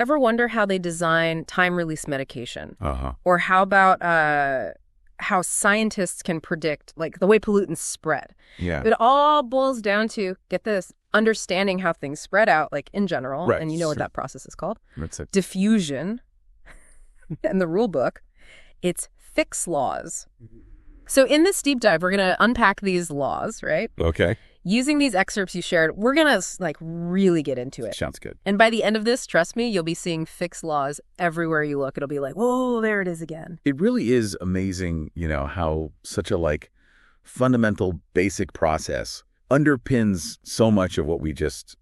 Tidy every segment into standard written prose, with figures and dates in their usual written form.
ever wonder how they design time-release medication? Uh-huh. Or how about how scientists can predict, like, the way pollutants spread? Yeah. It all boils down to, get this, understanding how things spread out, like, in general. Right. And you know what that process is called? That's it. Diffusion. In the rule book, it's Fick's laws. So in this deep dive, we're going to unpack these laws, right? Okay. Using these excerpts you shared, we're going to, like, really get into it. Sounds good. And by the end of this, trust me, you'll be seeing Fick's laws everywhere you look. It'll be like, whoa, there it is again. It really is amazing, how such a, fundamental basic process underpins so much of what we just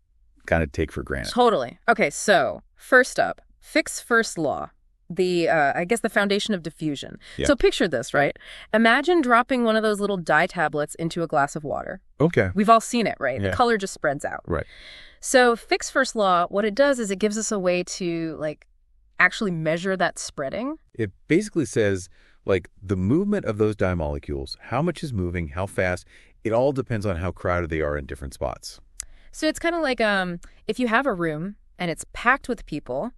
kind of take for granted. Totally. Okay, so first up, Fick's first law. I guess the foundation of diffusion. Yeah. So picture this, right? Imagine dropping one of those little dye tablets into a glass of water. Okay. We've all seen it, right? Yeah. The color just spreads out. Right. So Fick's first law, what it does is it gives us a way to, actually measure that spreading. It basically says, the movement of those dye molecules, how much is moving, how fast, it all depends on how crowded they are in different spots. So it's kind of like if you have a room and it's packed with people,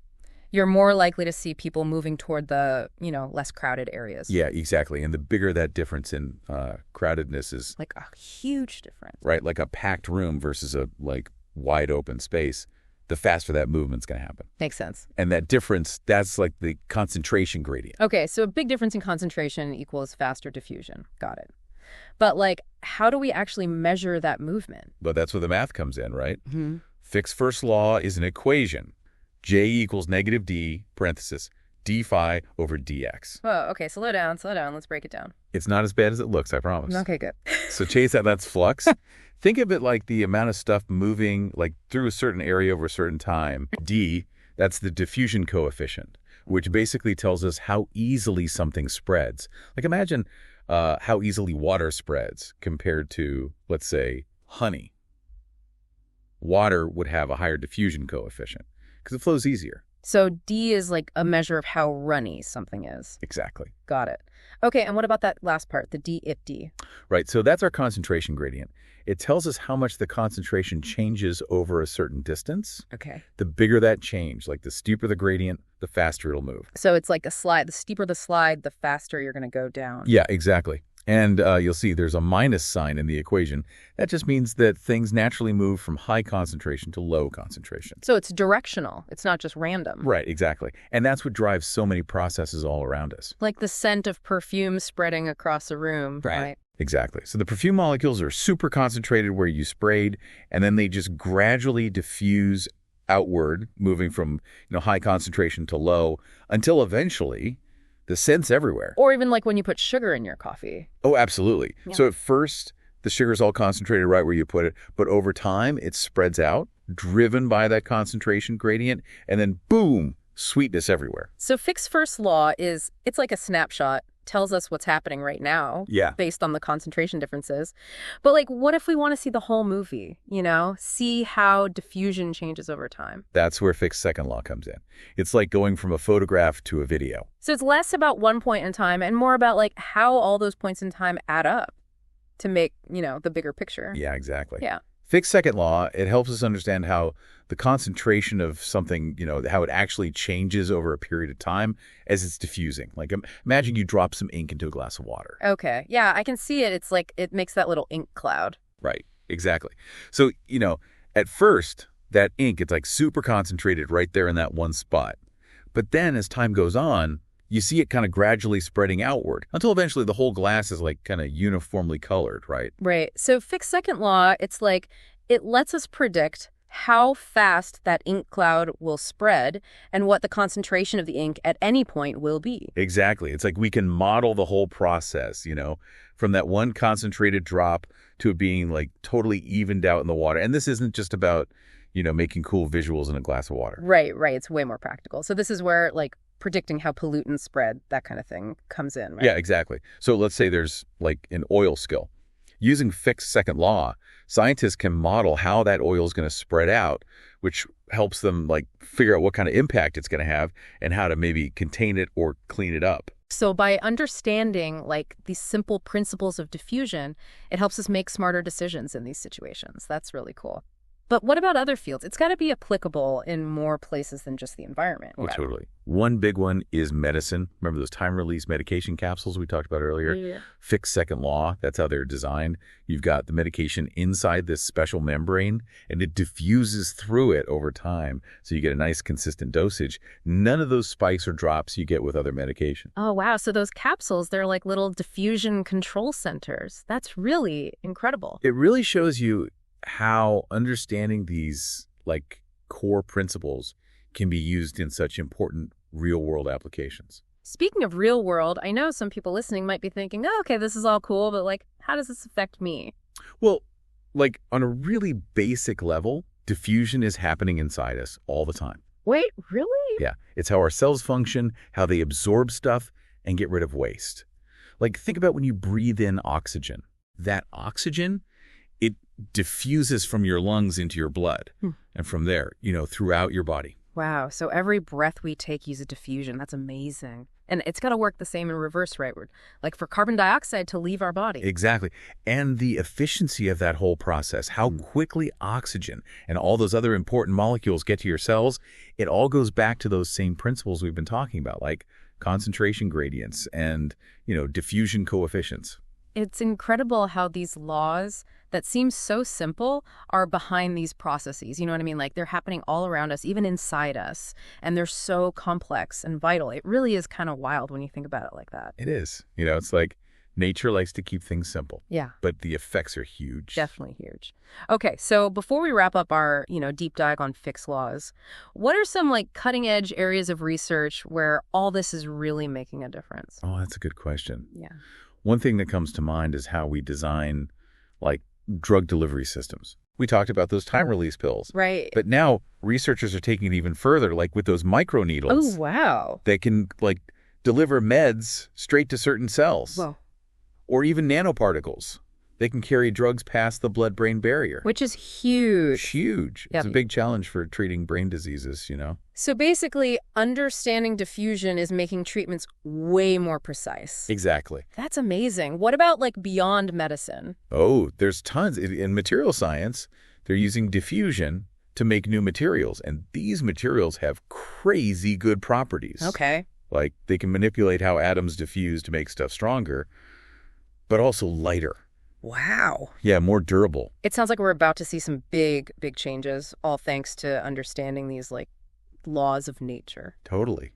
you're more likely to see people moving toward the, less crowded areas. Yeah, exactly. And the bigger that difference in crowdedness is... Like a huge difference. Right, like a packed room versus a, wide open space, the faster that movement's going to happen. Makes sense. And that difference, that's like the concentration gradient. Okay, so a big difference in concentration equals faster diffusion. Got it. But, how do we actually measure that movement? But that's where the math comes in, right? Mm-hmm. Fick's first law is an equation. J equals negative D, parenthesis, d phi over dx. Whoa, okay, slow down. Let's break it down. It's not as bad as it looks, I promise. Okay, good. So chase that's flux. Think of it like the amount of stuff moving through a certain area over a certain time. D, that's the diffusion coefficient, which basically tells us how easily something spreads. Imagine how easily water spreads compared to, let's say, honey. Water would have a higher diffusion coefficient because it flows easier. So D is a measure of how runny something is. Exactly. Got it. Okay, and what about that last part, the D if D? Right, so that's our concentration gradient. It tells us how much the concentration changes over a certain distance. Okay. The bigger that change, the steeper the gradient, the faster it'll move. So it's like a slide. The steeper the slide, the faster you're going to go down. Yeah, exactly. And you'll see there's a minus sign in the equation. That just means that things naturally move from high concentration to low concentration. So it's directional. It's not just random. Right, exactly. And that's what drives so many processes all around us. Like the scent of perfume spreading across a room, right? Exactly. So the perfume molecules are super concentrated where you sprayed, and then they just gradually diffuse outward, moving from high concentration to low, until eventually the scent's everywhere. Or even when you put sugar in your coffee. Oh, absolutely. Yeah. So at first, the sugar's all concentrated right where you put it, but over time, it spreads out, driven by that concentration gradient, and then boom, sweetness everywhere. So Fick's first law it's like a snapshot, tells us what's happening right now. Yeah. Based on the concentration differences. But what if we want to see the whole movie, see how diffusion changes over time? That's where Fick's second law comes in. It's like going from a photograph to a video. So it's less about one point in time and more about how all those points in time add up to make, the bigger picture. Yeah, exactly. Yeah. Fick's second law, it helps us understand how the concentration of something, how it actually changes over a period of time as it's diffusing. Imagine you drop some ink into a glass of water. Okay. Yeah, I can see it. It's it makes that little ink cloud. Right. Exactly. So, at first, that ink, it's super concentrated right there in that one spot. But then as time goes on, you see it kind of gradually spreading outward until eventually the whole glass is kind of uniformly colored, right? Right. So Fick's second law, it's it lets us predict how fast that ink cloud will spread and what the concentration of the ink at any point will be. Exactly. It's we can model the whole process, from that one concentrated drop to it being totally evened out in the water. And this isn't just about, making cool visuals in a glass of water. Right. It's way more practical. So this is where predicting how pollutants spread, that kind of thing comes in, right? Yeah, exactly. So let's say there's an oil spill. Using Fick's second law, scientists can model how that oil is going to spread out, which helps them figure out what kind of impact it's going to have and how to maybe contain it or clean it up. So by understanding these simple principles of diffusion, it helps us make smarter decisions in these situations. That's really cool. But what about other fields? It's got to be applicable in more places than just the environment. Oh, totally. One big one is medicine. Remember those time-release medication capsules we talked about earlier? Yeah. Fick's second law, that's how they're designed. You've got the medication inside this special membrane, and it diffuses through it over time, so you get a nice consistent dosage. None of those spikes or drops you get with other medication. Oh, wow. So those capsules, they're like little diffusion control centers. That's really incredible. It really shows you how understanding these core principles can be used in such important real-world applications. Speaking of real world, I know some people listening might be thinking, oh, okay, this is all cool, but how does this affect me? Well, on a really basic level, diffusion is happening inside us all the time. Wait, really? Yeah, it's how our cells function, how they absorb stuff and get rid of waste. Think about when you breathe in oxygen. That oxygen, it diffuses from your lungs into your blood, and from there, throughout your body. Wow, so every breath we take uses diffusion. That's amazing. And it's got to work the same in reverse, right? Like for carbon dioxide to leave our body. Exactly. And the efficiency of that whole process, how quickly oxygen and all those other important molecules get to your cells, it all goes back to those same principles we've been talking about, like concentration gradients and, diffusion coefficients. It's incredible how these laws that seem so simple are behind these processes. You know what I mean? They're happening all around us, even inside us, and they're so complex and vital. It really is kind of wild when you think about it like that. It is. It's like nature likes to keep things simple. Yeah. But the effects are huge. Definitely huge. Okay, so before we wrap up our, deep dive on Fick's laws, what are some cutting edge areas of research where all this is really making a difference? Oh, that's a good question. Yeah. One thing that comes to mind is how we design drug delivery systems. We talked about those time-release pills. Right. But now researchers are taking it even further, with those microneedles. Oh, wow. That can, deliver meds straight to certain cells. Whoa. Or even nanoparticles. They can carry drugs past the blood-brain barrier. Which is huge. Huge. Yep. It's a big challenge for treating brain diseases, So basically, understanding diffusion is making treatments way more precise. Exactly. That's amazing. What about beyond medicine? Oh, there's tons. In material science, they're using diffusion to make new materials. And these materials have crazy good properties. Okay. They can manipulate how atoms diffuse to make stuff stronger, but also lighter. Wow. Yeah, more durable. It sounds like we're about to see some big, big changes, all thanks to understanding these laws of nature. Totally.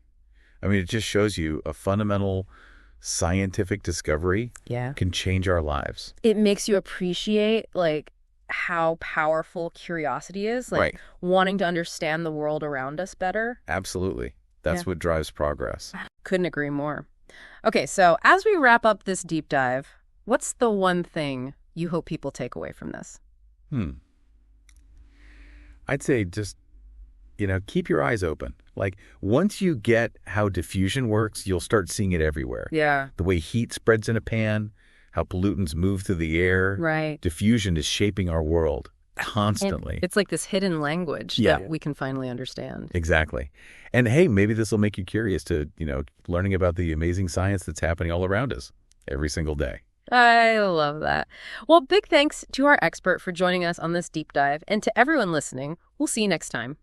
I mean, it just shows you a fundamental scientific discovery can change our lives. It makes you appreciate how powerful curiosity is, right. Wanting to understand the world around us better. Absolutely. That's what drives progress. Couldn't agree more. Okay, so as we wrap up this deep dive, what's the one thing you hope people take away from this? I'd say just, keep your eyes open. Once you get how diffusion works, you'll start seeing it everywhere. Yeah. The way heat spreads in a pan, how pollutants move through the air. Right. Diffusion is shaping our world constantly. And it's like this hidden language that we can finally understand. Exactly. And hey, maybe this will make you curious to, learning about the amazing science that's happening all around us every single day. I love that. Well, big thanks to our expert for joining us on this deep dive, and to everyone listening. We'll see you next time.